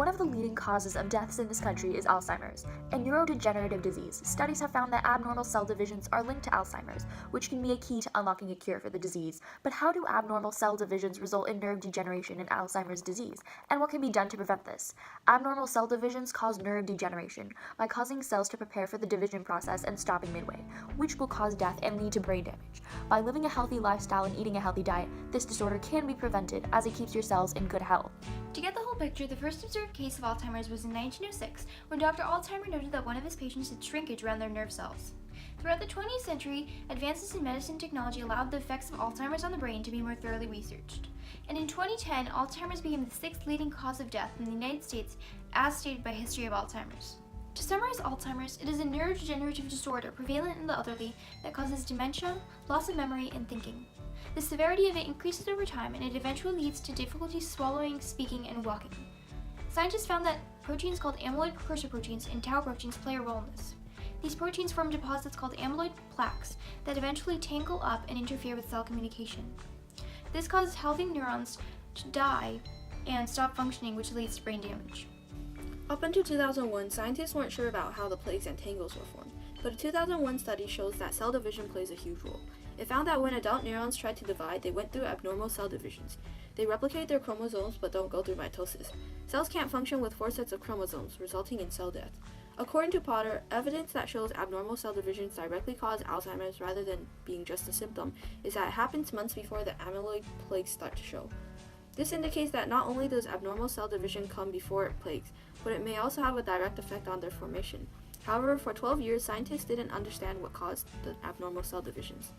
One of the leading causes of deaths in this country is Alzheimer's, a neurodegenerative disease. Studies have found that abnormal cell divisions are linked to Alzheimer's, which can be a key to unlocking a cure for the disease. But how do abnormal cell divisions result in nerve degeneration in Alzheimer's disease, and what can be done to prevent this? Abnormal cell divisions cause nerve degeneration by causing cells to prepare for the division process and stopping midway, which will cause death and lead to brain damage. By living a healthy lifestyle and eating a healthy diet, this disorder can be prevented as it keeps your cells in good health. To get the whole picture, the first observed case of Alzheimer's was in 1906, when Dr. Alzheimer noted that one of his patients had shrinkage around their nerve cells. Throughout the 20th century, advances in medicine technology allowed the effects of Alzheimer's on the brain to be more thoroughly researched. And in 2010, Alzheimer's became the sixth leading cause of death in the United States, as stated by History of Alzheimer's. To summarize Alzheimer's, it is a neurodegenerative disorder prevalent in the elderly that causes dementia, loss of memory, and thinking. The severity of it increases over time, and it eventually leads to difficulty swallowing, speaking, and walking. Scientists found that proteins called amyloid precursor proteins and tau proteins play a role in this. These proteins form deposits called amyloid plaques that eventually tangle up and interfere with cell communication. This causes healthy neurons to die and stop functioning, which leads to brain damage. Up until 2001, scientists weren't sure about how the plaques and tangles were formed, but a 2001 study shows that cell division plays a huge role. It found that when adult neurons tried to divide, they went through abnormal cell divisions. They replicate their chromosomes but don't go through mitosis. Cells can't function with 4 sets of chromosomes, resulting in cell death. According to Potter, evidence that shows abnormal cell divisions directly cause Alzheimer's rather than being just a symptom is that it happens months before the amyloid plaques start to show. This indicates that not only does abnormal cell division come before plaques, but it may also have a direct effect on their formation. However, for 12 years, scientists didn't understand what caused the abnormal cell divisions.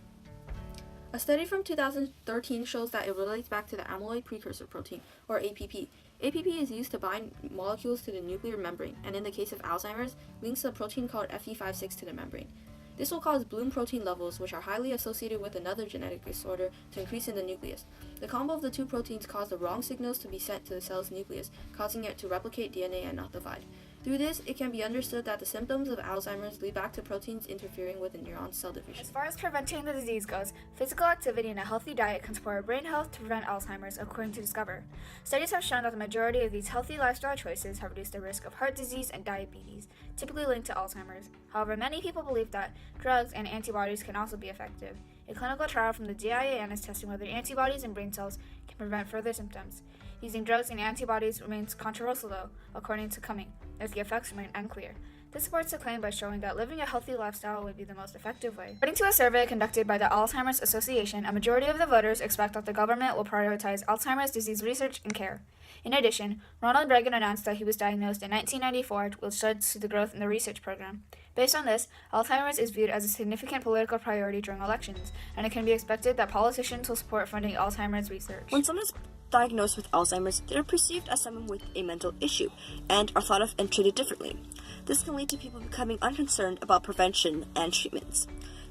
A study from 2013 shows that it relates back to the amyloid precursor protein, or APP. APP is used to bind molecules to the nuclear membrane, and in the case of Alzheimer's, links a protein called Fe56 to the membrane. This will cause Bloom protein levels, which are highly associated with another genetic disorder, to increase in the nucleus. The combo of the two proteins cause the wrong signals to be sent to the cell's nucleus, causing it to replicate DNA and not divide. Through this, it can be understood that the symptoms of Alzheimer's lead back to proteins interfering with the neuron's cell division. As far as preventing the disease goes, physical activity and a healthy diet can support brain health to prevent Alzheimer's, according to Discover. Studies have shown that the majority of these healthy lifestyle choices have reduced the risk of heart disease and diabetes, typically linked to Alzheimer's. However, many people believe that drugs and antibodies can also be effective. A clinical trial from the DIAN is testing whether antibodies in brain cells can prevent further symptoms. Using drugs and antibodies remains controversial though, according to Cumming, as the effects remain unclear. This supports the claim by showing that living a healthy lifestyle would be the most effective way. According to a survey conducted by the Alzheimer's Association, a majority of the voters expect that the government will prioritize Alzheimer's disease research and care. In addition, Ronald Reagan announced that he was diagnosed in 1994, which led to the growth in the research program. Based on this, Alzheimer's is viewed as a significant political priority during elections, and it can be expected that politicians will support funding Alzheimer's research. When someone is diagnosed with Alzheimer's, they are perceived as someone with a mental issue and are thought of and treated differently. This can lead to people becoming unconcerned about prevention and treatments.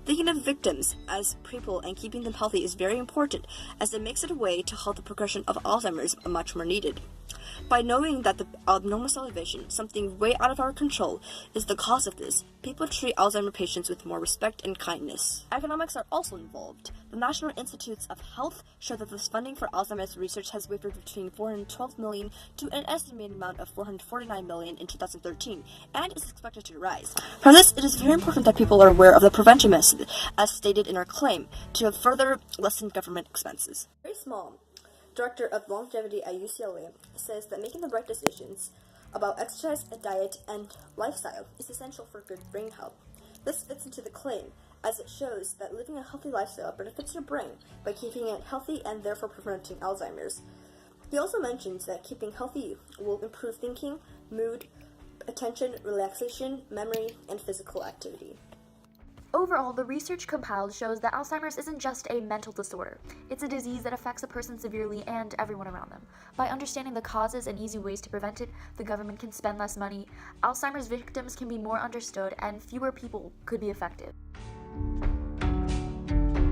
Thinking of victims as people and keeping them healthy is very important, as it makes it a way to halt the progression of Alzheimer's much more needed. By knowing that the abnormal cell division, something way out of our control, is the cause of this, people treat Alzheimer patients with more respect and kindness. Economics are also involved. The National Institutes of Health show that this funding for Alzheimer's research has wavered between $412 million to an estimated amount of $449 million in 2013, and is expected to rise. From this, it is very important that people are aware of the prevention method, as stated in our claim, to further lessen government expenses. Very small. Director of Longevity at UCLA, says that making the right decisions about exercise, diet, and lifestyle is essential for good brain health. This fits into the claim, as it shows that living a healthy lifestyle benefits your brain by keeping it healthy and therefore preventing Alzheimer's. He also mentions that keeping healthy will improve thinking, mood, attention, relaxation, memory, and physical activity. Overall, the research compiled shows that Alzheimer's isn't just a mental disorder. It's a disease that affects a person severely and everyone around them. By understanding the causes and easy ways to prevent it, the government can spend less money, Alzheimer's victims can be more understood, and fewer people could be affected.